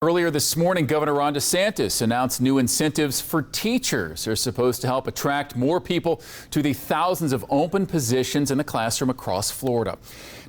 Earlier this morning, Governor Ron DeSantis announced new incentives for teachers. They're supposed to help attract more people to the thousands of open positions in the classroom across Florida.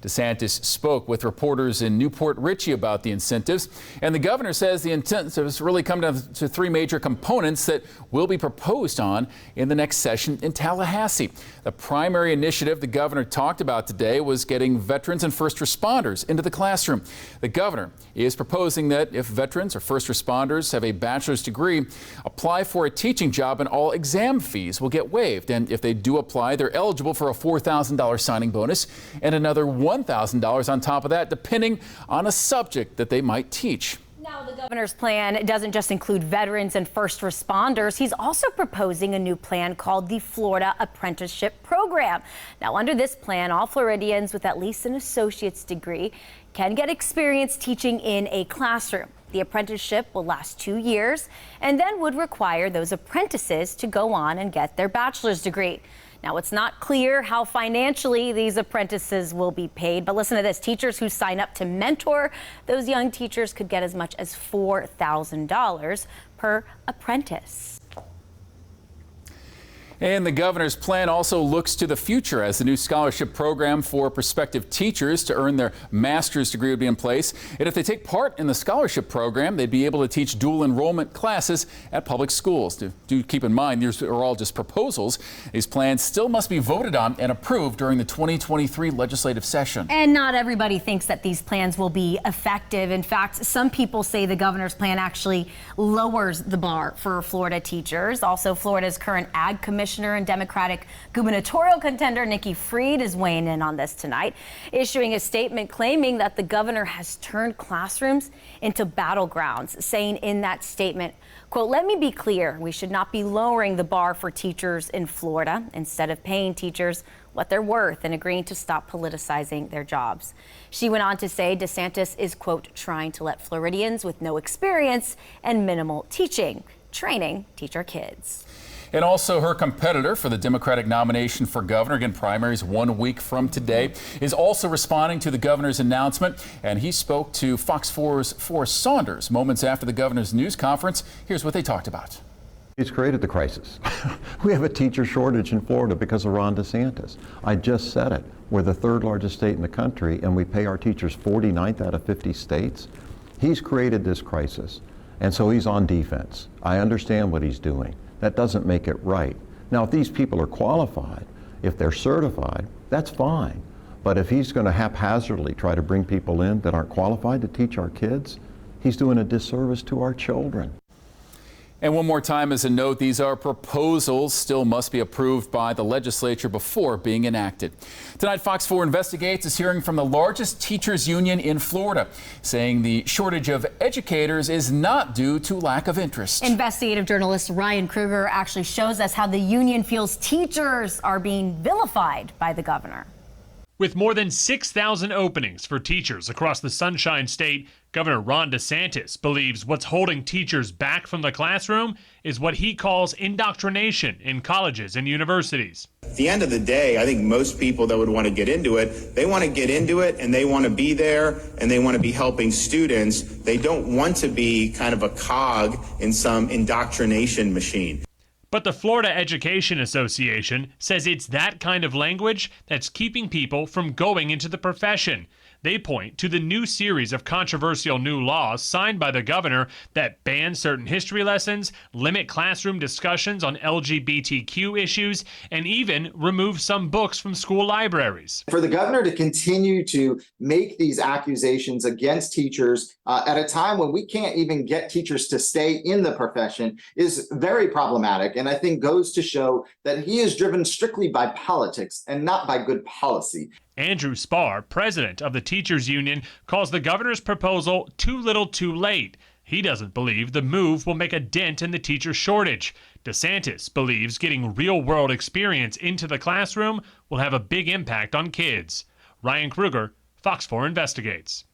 DeSantis spoke with reporters in Newport Richey about the incentives, and the governor says the incentives really come down to three major components that will be proposed on in the next session in Tallahassee. The primary initiative the governor talked about today was getting veterans and first responders into the classroom. The governor is proposing that if veterans or first responders have a bachelor's degree, apply for a teaching job and all exam fees will get waived. And if they do apply, they're eligible for a $4,000 signing bonus and another $1,000 on top of that, depending on a subject that they might teach. Now, the governor's plan doesn't just include veterans and first responders. He's also proposing a new plan called the Florida Apprenticeship Program. Now, under this plan, all Floridians with at least an associate's degree can get experience teaching in a classroom. The apprenticeship will last 2 years and then would require those apprentices to go on and get their bachelor's degree. Now, it's not clear how financially these apprentices will be paid, but listen to this. Teachers who sign up to mentor those young teachers could get as much as $4,000 per apprentice. And the governor's plan also looks to the future as the new scholarship program for prospective teachers to earn their master's degree would be in place. And if they take part in the scholarship program, they'd be able to teach dual enrollment classes at public schools. Do keep in mind, these are all just proposals. These plans still must be voted on and approved during the 2023 legislative session. And not everybody thinks that these plans will be effective. In fact, some people say the governor's plan actually lowers the bar for Florida teachers. Also, Florida's current ag commissioner and Democratic gubernatorial contender Nikki is weighing in on this tonight, issuing a statement claiming that the governor has turned classrooms into battlegrounds, saying in that statement, quote, "Let me be clear, we should not be lowering the bar for teachers in Florida, instead of paying teachers what they're worth and agreeing to stop politicizing their jobs." She went on to say DeSantis is, quote, "trying to let Floridians with no experience and minimal teaching training teach our kids." And also her competitor for the Democratic nomination for governor, again, primaries 1 week from today, is also responding to the governor's announcement. And he spoke to Fox 4's Forrest Saunders moments after the governor's news conference. Here's what they talked about. He's created the crisis. We have a teacher shortage in Florida because of Ron DeSantis. I just said it. We're the third largest state in the country, and we pay our teachers 49th out of 50 states. He's created this crisis, and so he's on defense. I understand what he's doing. That doesn't make it right. Now, if these people are qualified, if they're certified, that's fine. But if he's going to haphazardly try to bring people in that aren't qualified to teach our kids, he's doing a disservice to our children. And one more time as a note, these are proposals, still must be approved by the legislature before being enacted. Tonight, Fox 4 Investigates is hearing from the largest teachers union in Florida, saying the shortage of educators is not due to lack of interest. Investigative journalist Ryan Kruger actually shows us how the union feels teachers are being vilified by the governor. With more than 6,000 openings for teachers across the Sunshine State, Governor Ron DeSantis believes what's holding teachers back from the classroom is what he calls indoctrination in colleges and universities. At the end of the day, I think most people that would want to get into it, they want to get into it and they want to be there and they want to be helping students. They don't want to be kind of a cog in some indoctrination machine. But the Florida Education Association says it's that kind of language that's keeping people from going into the profession. They point to the new series of controversial new laws signed by the governor that ban certain history lessons, limit classroom discussions on LGBTQ issues, and even remove some books from school libraries. For the governor to continue to make these accusations against teachers at a time when we can't even get teachers to stay in the profession is very problematic, and I think goes to show that he is driven strictly by politics and not by good policy. Andrew Spar, president of the teachers union, calls the governor's proposal too little too late. He doesn't believe the move will make a dent in the teacher shortage. DeSantis believes getting real-world experience into the classroom will have a big impact on kids. Ryan Kruger, Fox 4 Investigates.